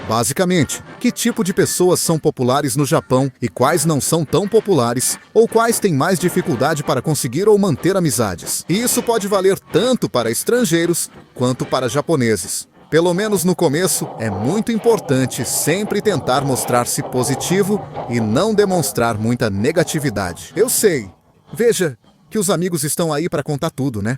Basicamente, que tipo de pessoas são populares no Japão e quais não são tão populares, ou quais têm mais dificuldade para conseguir ou manter amizades. E isso pode valer tanto para estrangeiros quanto para japoneses. Pelo menos no começo, é muito importante sempre tentar mostrar-se positivo e não demonstrar muita negatividade. Eu sei, veja que os amigos estão aí para contar tudo, né?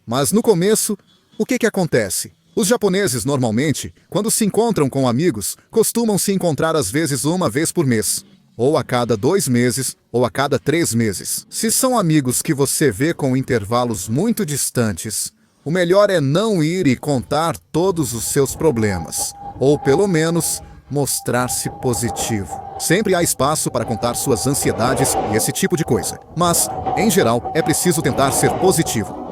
Mas no começo, o que acontece? Os japoneses, normalmente, quando se encontram com amigos, costumam se encontrar às vezes uma vez por mês, ou a cada 2 meses, ou a cada 3 meses. Se são amigos que você vê com intervalos muito distantes, o melhor é não ir e contar todos os seus problemas, ou pelo menos mostrar-se positivo. Sempre há espaço para contar suas ansiedades e esse tipo de coisa. Mas, em geral, é preciso tentar ser positivo.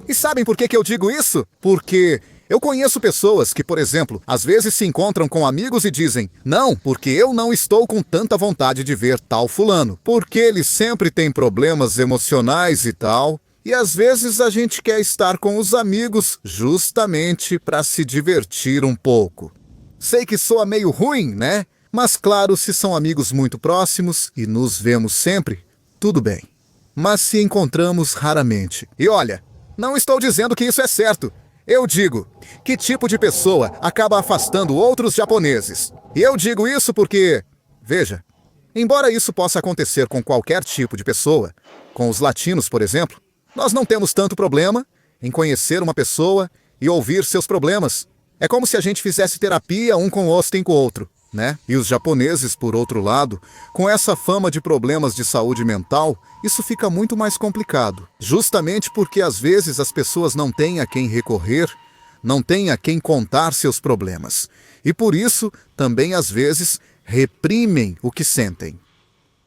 E sabem por que eu digo isso? Porque eu conheço pessoas que, por exemplo, às vezes se encontram com amigos e dizem: não, porque eu não estou com tanta vontade de ver tal fulano, porque ele sempre tem problemas emocionais e tal. E às vezes a gente quer estar com os amigos justamente para se divertir um pouco. Sei que soa meio ruim, né? Mas claro, se são amigos muito próximos e nos vemos sempre, tudo bem. Mas se encontramos raramente. E olha, não estou dizendo que isso é certo. Eu digo, que tipo de pessoa acaba afastando outros japoneses? E eu digo isso porque, veja, embora isso possa acontecer com qualquer tipo de pessoa, com os latinos, por exemplo, nós não temos tanto problema em conhecer uma pessoa e ouvir seus problemas. É como se a gente fizesse terapia um com o outro, né? E os japoneses, por outro lado, com essa fama de problemas de saúde mental, isso fica muito mais complicado. Justamente porque às vezes as pessoas não têm a quem recorrer, não têm a quem contar seus problemas. E por isso, também às vezes, reprimem o que sentem.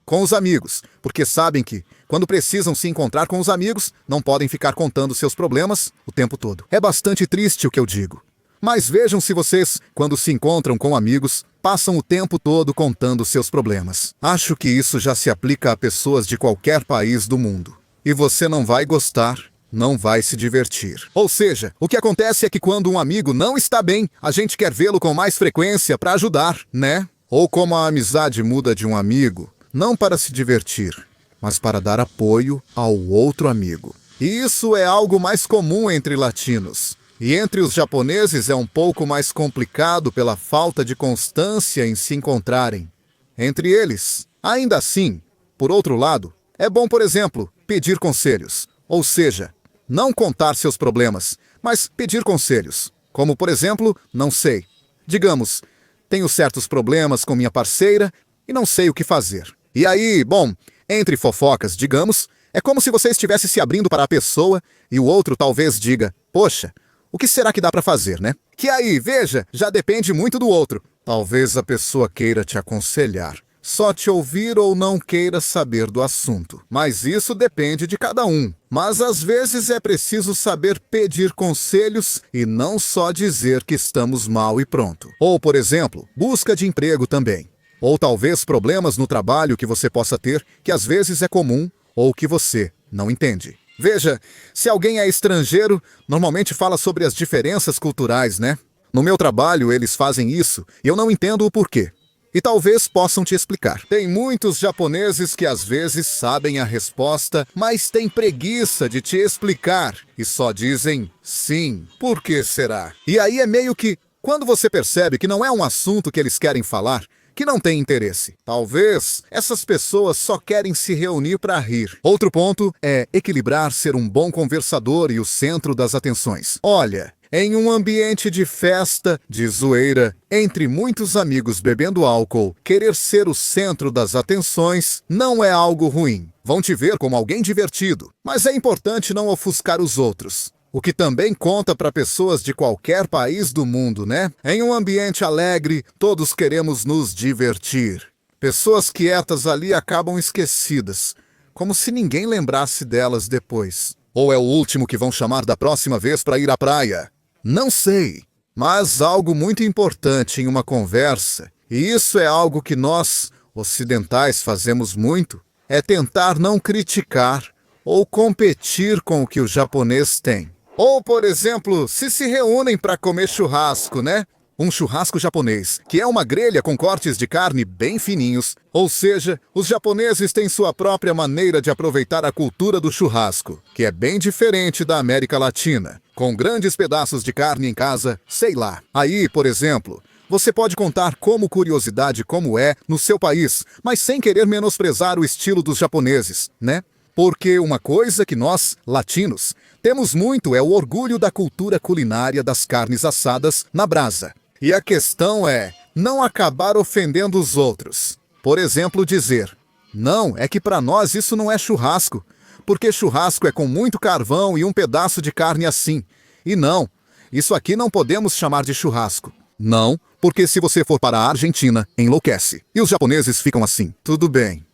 Com os amigos, porque sabem que, quando precisam se encontrar com os amigos, não podem ficar contando seus problemas o tempo todo. É bastante triste o que eu digo. Mas vejam se vocês, quando se encontram com amigos, passam o tempo todo contando seus problemas. Acho que isso já se aplica a pessoas de qualquer país do mundo. E você não vai gostar, não vai se divertir. Ou seja, o que acontece é que quando um amigo não está bem, a gente quer vê-lo com mais frequência para ajudar, né? Ou como a amizade muda de um amigo, não para se divertir, mas para dar apoio ao outro amigo. E isso é algo mais comum entre latinos. E entre os japoneses é um pouco mais complicado pela falta de constância em se encontrarem entre eles. Ainda assim, por outro lado, é bom, por exemplo, pedir conselhos. Ou seja, não contar seus problemas, mas pedir conselhos. Como, por exemplo, não sei. Digamos, tenho certos problemas com minha parceira e não sei o que fazer. E aí, bom, entre fofocas, digamos, é como se você estivesse se abrindo para a pessoa e o outro talvez diga: poxa, o que será que dá para fazer, né? Que aí, veja, já depende muito do outro. Talvez a pessoa queira te aconselhar, só te ouvir ou não queira saber do assunto. Mas isso depende de cada um. Mas às vezes é preciso saber pedir conselhos e não só dizer que estamos mal e pronto. Ou, por exemplo, busca de emprego também. Ou talvez problemas no trabalho que você possa ter, que às vezes é comum ou que você não entende. Veja, se alguém é estrangeiro, normalmente fala sobre as diferenças culturais, né? No meu trabalho, eles fazem isso e eu não entendo o porquê. E talvez possam te explicar. Tem muitos japoneses que às vezes sabem a resposta, mas têm preguiça de te explicar e só dizem sim. Por que será? E aí é meio que, quando você percebe que não é um assunto que eles querem falar, que não tem interesse. Talvez essas pessoas só querem se reunir para rir. Outro ponto é equilibrar ser um bom conversador e o centro das atenções. Olha, em um ambiente de festa, de zoeira, entre muitos amigos bebendo álcool, querer ser o centro das atenções não é algo ruim. Vão te ver como alguém divertido, mas é importante não ofuscar os outros. O que também conta para pessoas de qualquer país do mundo, né? Em um ambiente alegre, todos queremos nos divertir. Pessoas quietas ali acabam esquecidas, como se ninguém lembrasse delas depois. Ou é o último que vão chamar da próxima vez para ir à praia? Não sei. Mas algo muito importante em uma conversa, e isso é algo que nós, ocidentais, fazemos muito, é tentar não criticar ou competir com o que o japonês tem. Ou, por exemplo, se reúnem para comer churrasco, né? Um churrasco japonês, que é uma grelha com cortes de carne bem fininhos. Ou seja, os japoneses têm sua própria maneira de aproveitar a cultura do churrasco, que é bem diferente da América Latina. Com grandes pedaços de carne em casa, sei lá. Aí, por exemplo, você pode contar como curiosidade como é no seu país, mas sem querer menosprezar o estilo dos japoneses, né? Porque uma coisa que nós, latinos, temos muito é o orgulho da cultura culinária das carnes assadas na brasa. E a questão é não acabar ofendendo os outros. Por exemplo, dizer: não, é que para nós isso não é churrasco, porque churrasco é com muito carvão e um pedaço de carne assim. E não, isso aqui não podemos chamar de churrasco. Não, porque se você for para a Argentina, enlouquece. E os japoneses ficam assim. Tudo bem,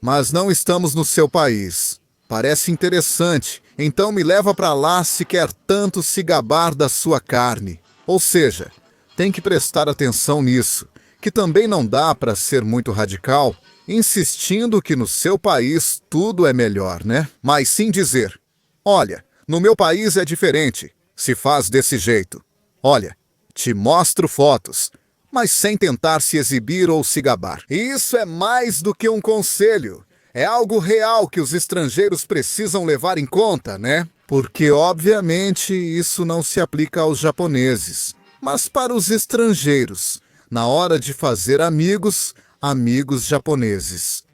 mas não estamos no seu país. Parece interessante, então me leva para lá se quer tanto se gabar da sua carne. Ou seja, tem que prestar atenção nisso, que também não dá para ser muito radical, insistindo que no seu país tudo é melhor, né? Mas sim dizer: olha, no meu país é diferente, se faz desse jeito. Olha, te mostro fotos, mas sem tentar se exibir ou se gabar. E isso é mais do que um conselho. É algo real que os estrangeiros precisam levar em conta, né? Porque, obviamente, isso não se aplica aos japoneses. Mas para os estrangeiros, na hora de fazer amigos, amigos japoneses.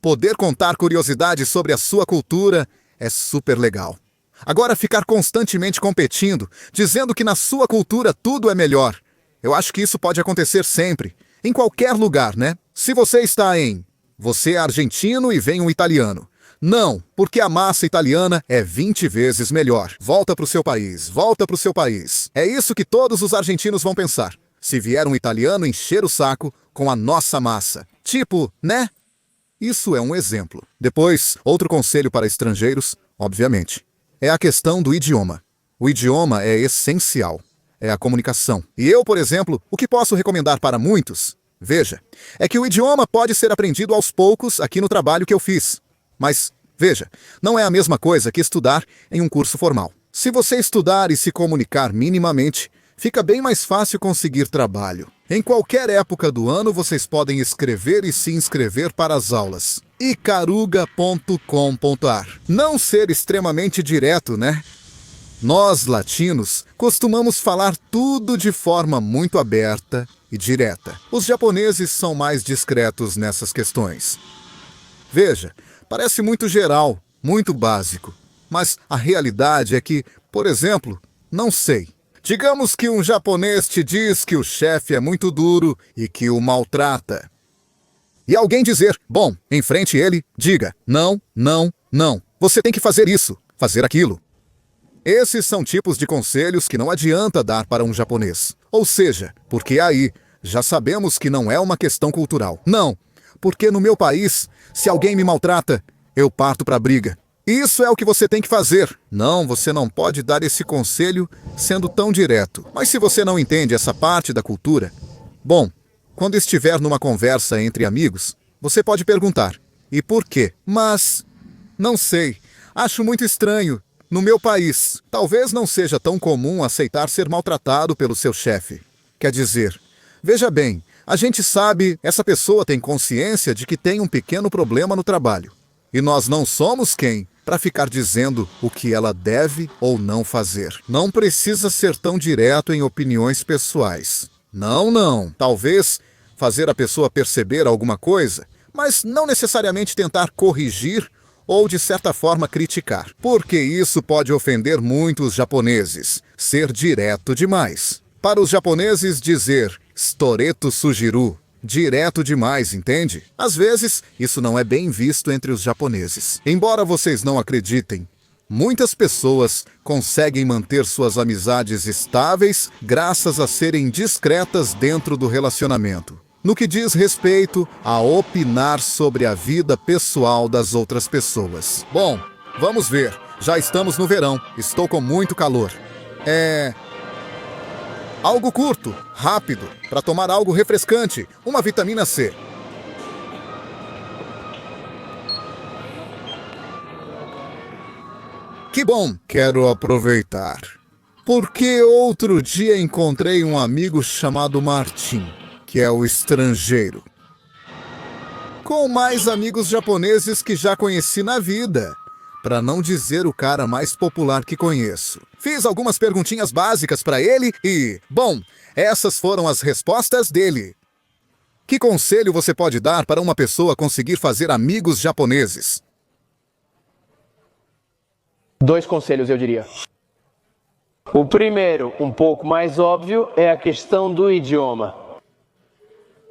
Poder contar curiosidades sobre a sua cultura é super legal. Agora, ficar constantemente competindo, dizendo que na sua cultura tudo é melhor. Eu acho que isso pode acontecer sempre, em qualquer lugar, né? Se você está em... Você é argentino e vem um italiano. Não, porque a massa italiana é 20 vezes melhor. Volta pro seu país, volta pro seu país. É isso que todos os argentinos vão pensar, se vier um italiano encher o saco com a nossa massa. Tipo, né? Isso é um exemplo. Depois, outro conselho para estrangeiros, obviamente, é a questão do idioma. O idioma é essencial. É a comunicação. E eu, por exemplo, o que posso recomendar para muitos, veja, é que o idioma pode ser aprendido aos poucos aqui no trabalho que eu fiz. Mas, veja, não é a mesma coisa que estudar em um curso formal. Se você estudar e se comunicar minimamente, fica bem mais fácil conseguir trabalho. Em qualquer época do ano, vocês podem escrever e se inscrever para as aulas. Icaruga.com.br. Não ser extremamente direto, né? Nós, latinos, costumamos falar tudo de forma muito aberta e direta. Os japoneses são mais discretos nessas questões. Veja, parece muito geral, muito básico, mas a realidade é que, por exemplo, não sei. Digamos que um japonês te diz que o chefe é muito duro e que o maltrata. E alguém dizer: bom, enfrente ele, diga: não, não, não. Você tem que fazer isso, fazer aquilo. Esses são tipos de conselhos que não adianta dar para um japonês. Ou seja, porque aí já sabemos que não é uma questão cultural. Não, porque no meu país, se alguém me maltrata, eu parto para a briga. Isso é o que você tem que fazer. Não, você não pode dar esse conselho sendo tão direto. Mas se você não entende essa parte da cultura, bom, quando estiver numa conversa entre amigos, você pode perguntar: e por quê? Mas, não sei, acho muito estranho. No meu país, talvez não seja tão comum aceitar ser maltratado pelo seu chefe. Quer dizer, veja bem, a gente sabe, essa pessoa tem consciência de que tem um pequeno problema no trabalho. E nós não somos quem para ficar dizendo o que ela deve ou não fazer. Não precisa ser tão direto em opiniões pessoais. Não, não. Talvez fazer a pessoa perceber alguma coisa, mas não necessariamente tentar corrigir ou, de certa forma, criticar. Porque isso pode ofender muito os japoneses, ser direto demais. Para os japoneses, dizer "storeto sugiru", direto demais, entende? Às vezes, isso não é bem visto entre os japoneses. Embora vocês não acreditem, muitas pessoas conseguem manter suas amizades estáveis graças a serem discretas dentro do relacionamento. No que diz respeito a opinar sobre a vida pessoal das outras pessoas. Bom, vamos ver. Já estamos no verão. Estou com muito calor. Algo curto, rápido, para tomar algo refrescante, uma vitamina C. Que bom, quero aproveitar. Porque outro dia encontrei um amigo chamado Martin, que é o estrangeiro. Com mais amigos japoneses que já conheci na vida, para não dizer o cara mais popular que conheço. Fiz algumas perguntinhas básicas para ele e, bom, essas foram as respostas dele. Que conselho você pode dar para uma pessoa conseguir fazer amigos japoneses? 2 conselhos, eu diria. O primeiro, um pouco mais óbvio, é a questão do idioma.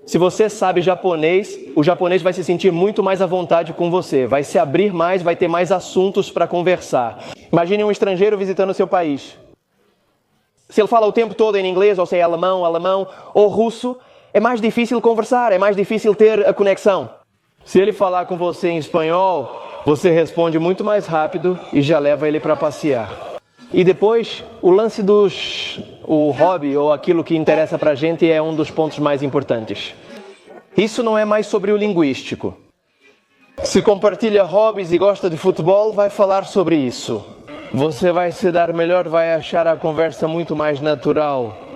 Se você sabe japonês, o japonês vai se sentir muito mais à vontade com você, vai se abrir mais, vai ter mais assuntos para conversar. Imagine um estrangeiro visitando o seu país. Se ele fala o tempo todo em inglês, ou se é alemão ou russo, é mais difícil conversar, é mais difícil ter a conexão. Se ele falar com você em espanhol, você responde muito mais rápido e já leva ele para passear. E depois, o lance o hobby ou aquilo que interessa pra gente é um dos pontos mais importantes. Isso não é mais sobre o linguístico. Se compartilha hobbies e gosta de futebol, vai falar sobre isso. Você vai se dar melhor, vai achar a conversa muito mais natural.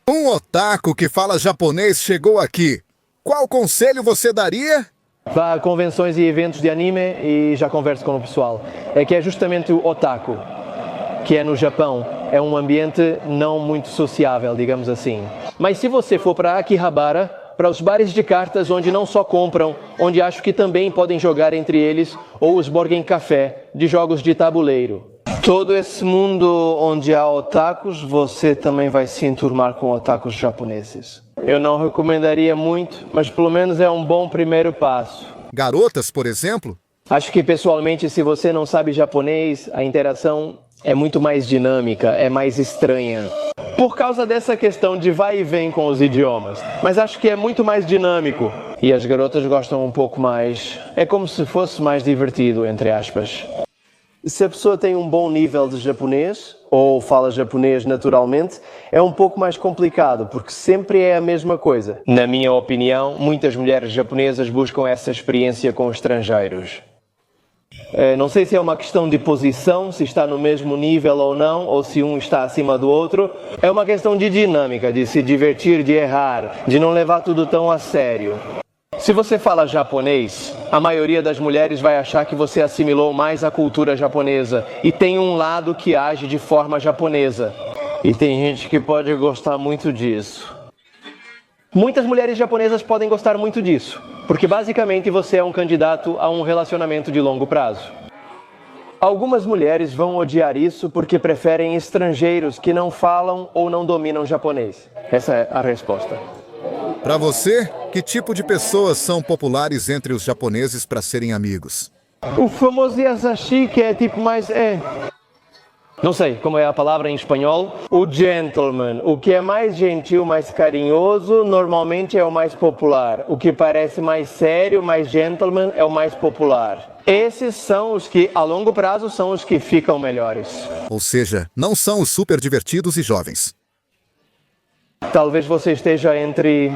Um otaku que fala japonês chegou aqui. Qual conselho você daria? Vá a convenções e eventos de anime e já converse com o pessoal. É que é justamente o otaku, que é no Japão, é um ambiente não muito sociável, digamos assim. Mas se você for para Akihabara, para os bares de cartas onde não só compram, onde acho que também podem jogar entre eles, ou os Borgen Café, de jogos de tabuleiro. Todo esse mundo onde há otakus, você também vai se enturmar com otakus japoneses. Eu não recomendaria muito, mas pelo menos é um bom primeiro passo. Garotas, por exemplo? Acho que pessoalmente, se você não sabe japonês, a interação é muito mais dinâmica, é mais estranha. Por causa dessa questão de vai e vem com os idiomas. Mas acho que é muito mais dinâmico. E as garotas gostam um pouco mais. É como se fosse mais divertido, entre aspas. Se a pessoa tem um bom nível de japonês, ou fala japonês naturalmente, é um pouco mais complicado, porque sempre é a mesma coisa. Na minha opinião, muitas mulheres japonesas buscam essa experiência com estrangeiros. Não sei se é uma questão de posição, se está no mesmo nível ou não, ou se um está acima do outro. É uma questão de dinâmica, de se divertir, de errar, de não levar tudo tão a sério. Se você fala japonês, a maioria das mulheres vai achar que você assimilou mais a cultura japonesa e tem um lado que age de forma japonesa. E tem gente que pode gostar muito disso. Muitas mulheres japonesas podem gostar muito disso, porque basicamente você é um candidato a um relacionamento de longo prazo. Algumas mulheres vão odiar isso porque preferem estrangeiros que não falam ou não dominam japonês. Essa é a resposta. Para você, que tipo de pessoas são populares entre os japoneses para serem amigos? O famoso yasashi, que é tipo mais... Não sei como é a palavra em espanhol. O gentleman, o que é mais gentil, mais carinhoso, normalmente é o mais popular. O que parece mais sério, mais gentleman, é o mais popular. Esses são os que, a longo prazo, são os que ficam melhores. Ou seja, não são os super divertidos e jovens. Talvez você esteja entre,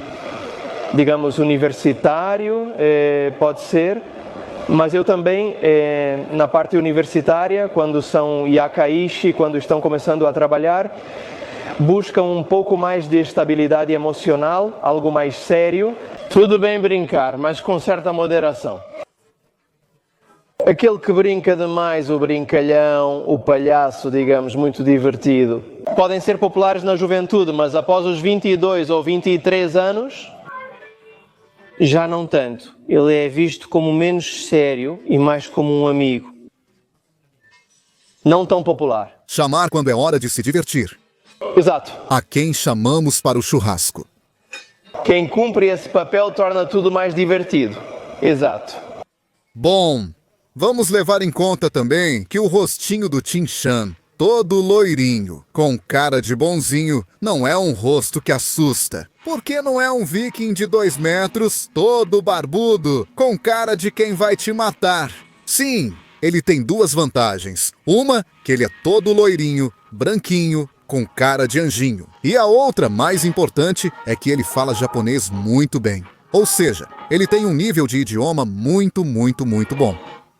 digamos, universitário, pode ser. Mas eu também, na parte universitária, quando são yakaishi, quando estão começando a trabalhar, buscam um pouco mais de estabilidade emocional, algo mais sério. Tudo bem brincar, mas com certa moderação. Aquele que brinca demais, o brincalhão, o palhaço, digamos, muito divertido. Podem ser populares na juventude, mas após os 22 ou 23 anos... já não tanto. Ele é visto como menos sério e mais como um amigo. Não tão popular. Chamar quando é hora de se divertir. Exato. A quem chamamos para o churrasco. Quem cumpre esse papel torna tudo mais divertido. Exato. Bom, vamos levar em conta também que o rostinho do Tin-chan, todo loirinho, com cara de bonzinho, não é um rosto que assusta. Porque não é um viking de 2 metros, todo barbudo, com cara de quem vai te matar. Sim, ele tem 2 vantagens. Uma, que ele é todo loirinho, branquinho, com cara de anjinho. E a outra, mais importante, é que ele fala japonês muito bem. Ou seja, ele tem um nível de idioma muito bom.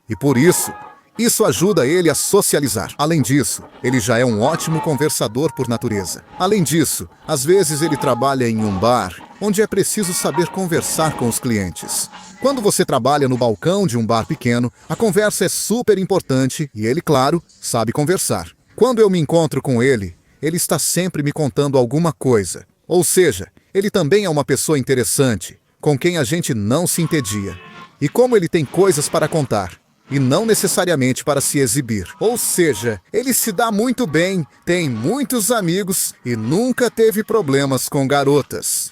E por isso, Isso ajuda ele a socializar. Além disso, ele já é um ótimo conversador por natureza. Além disso, às vezes ele trabalha em um bar, onde é preciso saber conversar com os clientes. Quando você trabalha no balcão de um bar pequeno, a conversa é super importante e ele, claro, sabe conversar. Quando eu me encontro com ele, ele está sempre me contando alguma coisa. Ou seja, ele também é uma pessoa interessante, com quem a gente não se entedia. E como ele tem coisas para contar, e não necessariamente para se exibir. Ou seja, ele se dá muito bem, tem muitos amigos e nunca teve problemas com garotas.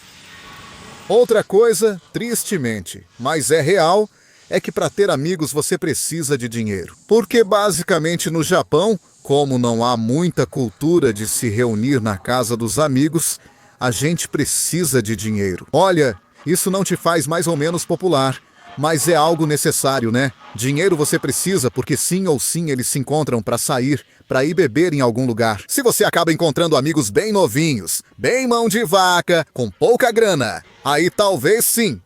Outra coisa, tristemente, mas é real, é que para ter amigos você precisa de dinheiro. Porque basicamente no Japão, como não há muita cultura de se reunir na casa dos amigos, a gente precisa de dinheiro. Olha, isso não te faz mais ou menos popular, mas é algo necessário, né? Dinheiro você precisa porque sim ou sim eles se encontram para sair, para ir beber em algum lugar. Se você acaba encontrando amigos bem novinhos, bem mão de vaca, com pouca grana, aí talvez sim.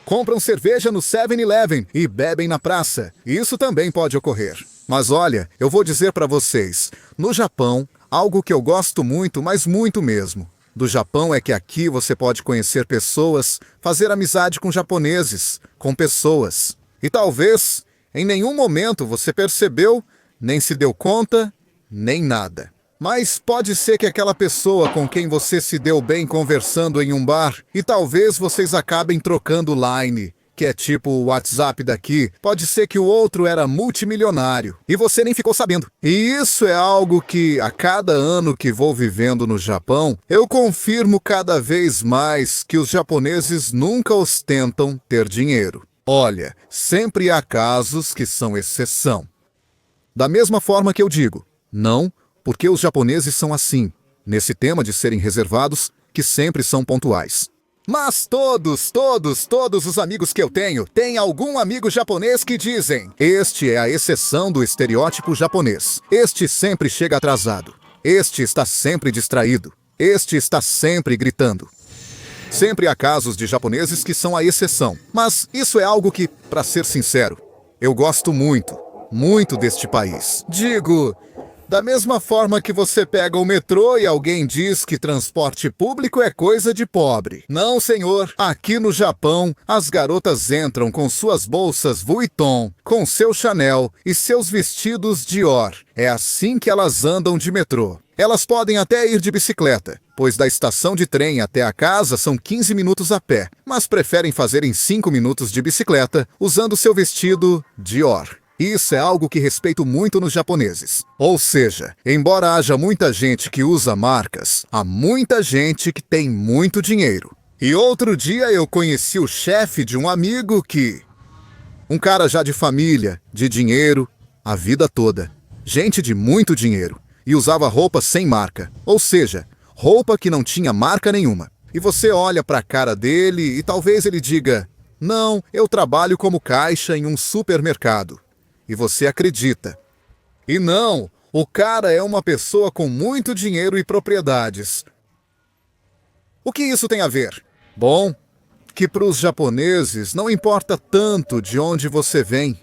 Compram cerveja no 7-Eleven e bebem na praça. Isso também pode ocorrer. Mas olha, eu vou dizer para vocês, no Japão, algo que eu gosto muito, mas muito mesmo, do Japão é que aqui você pode conhecer pessoas, fazer amizade com japoneses, com pessoas. E talvez, em nenhum momento você percebeu, nem se deu conta, nem nada. Mas pode ser que aquela pessoa com quem você se deu bem conversando em um bar, e talvez vocês acabem trocando line, que é tipo o WhatsApp daqui, pode ser que o outro era multimilionário e você nem ficou sabendo. E isso é algo que, a cada ano que vou vivendo no Japão, eu confirmo cada vez mais que os japoneses nunca ostentam ter dinheiro. Olha, sempre há casos que são exceção. Da mesma forma que eu digo, não, porque os japoneses são assim, nesse tema de serem reservados, que sempre são pontuais. Mas todos os amigos que eu tenho, têm algum amigo japonês que dizem: este é a exceção do estereótipo japonês. Este sempre chega atrasado. Este está sempre distraído. Este está sempre gritando. Sempre há casos de japoneses que são a exceção. Mas isso é algo que, para ser sincero, eu gosto muito, muito deste país. Digo, da mesma forma que você pega o metrô e alguém diz que transporte público é coisa de pobre. Não, senhor. Aqui no Japão, as garotas entram com suas bolsas Vuitton, com seu Chanel e seus vestidos Dior. É assim que elas andam de metrô. Elas podem até ir de bicicleta, pois da estação de trem até a casa são 15 minutos a pé, mas preferem fazer em 5 minutos de bicicleta usando seu vestido Dior. Isso é algo que respeito muito nos japoneses. Ou seja, embora haja muita gente que usa marcas, há muita gente que tem muito dinheiro. E outro dia eu conheci o chefe de um amigo que... um cara já de família, de dinheiro, a vida toda. Gente de muito dinheiro. E usava roupa sem marca. Ou seja, roupa que não tinha marca nenhuma. E você olha para a cara dele e talvez ele diga: não, eu trabalho como caixa em um supermercado. E você acredita. E não, o cara é uma pessoa com muito dinheiro e propriedades. O que isso tem a ver? Bom, que para os japoneses não importa tanto de onde você vem,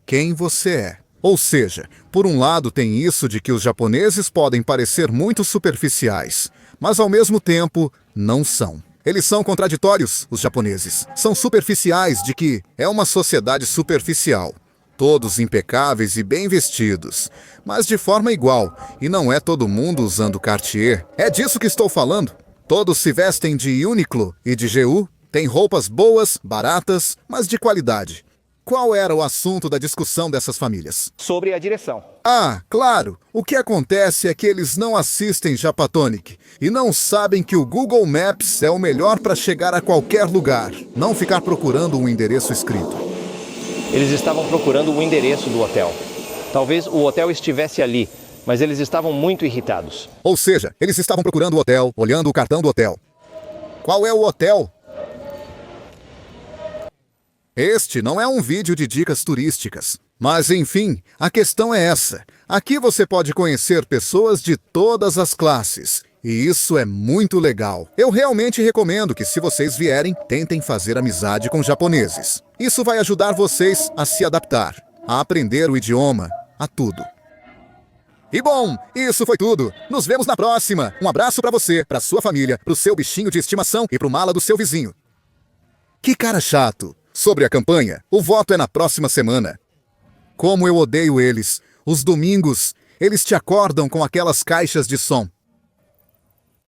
quem você é. Ou seja, por um lado tem isso de que os japoneses podem parecer muito superficiais, mas ao mesmo tempo não são. Eles são contraditórios, os japoneses. São superficiais de que é uma sociedade superficial. Todos impecáveis e bem vestidos, mas de forma igual, e não é todo mundo usando Cartier. É disso que estou falando. Todos se vestem de Uniqlo e de GU, têm roupas boas, baratas, mas de qualidade. Qual era o assunto da discussão dessas famílias? Sobre a direção. Ah, claro! O que acontece é que eles não assistem Japatonic e não sabem que o Google Maps é o melhor para chegar a qualquer lugar, não ficar procurando um endereço escrito. Eles estavam procurando o endereço do hotel. Talvez o hotel estivesse ali, mas eles estavam muito irritados. Ou seja, eles estavam procurando o hotel, olhando o cartão do hotel. Qual é o hotel? Este não é um vídeo de dicas turísticas. Mas enfim, a questão é essa. Aqui você pode conhecer pessoas de todas as classes. E isso é muito legal. Eu realmente recomendo que, se vocês vierem, tentem fazer amizade com japoneses. Isso vai ajudar vocês a se adaptar. a aprender o idioma, a tudo. E bom, isso foi tudo. Nos vemos na próxima. Um abraço pra você, pra sua família, pro seu bichinho de estimação e pro mala do seu vizinho. Que cara chato. Sobre a campanha, o voto é na próxima semana. Como eu odeio eles. Os domingos, eles te acordam com aquelas caixas de som.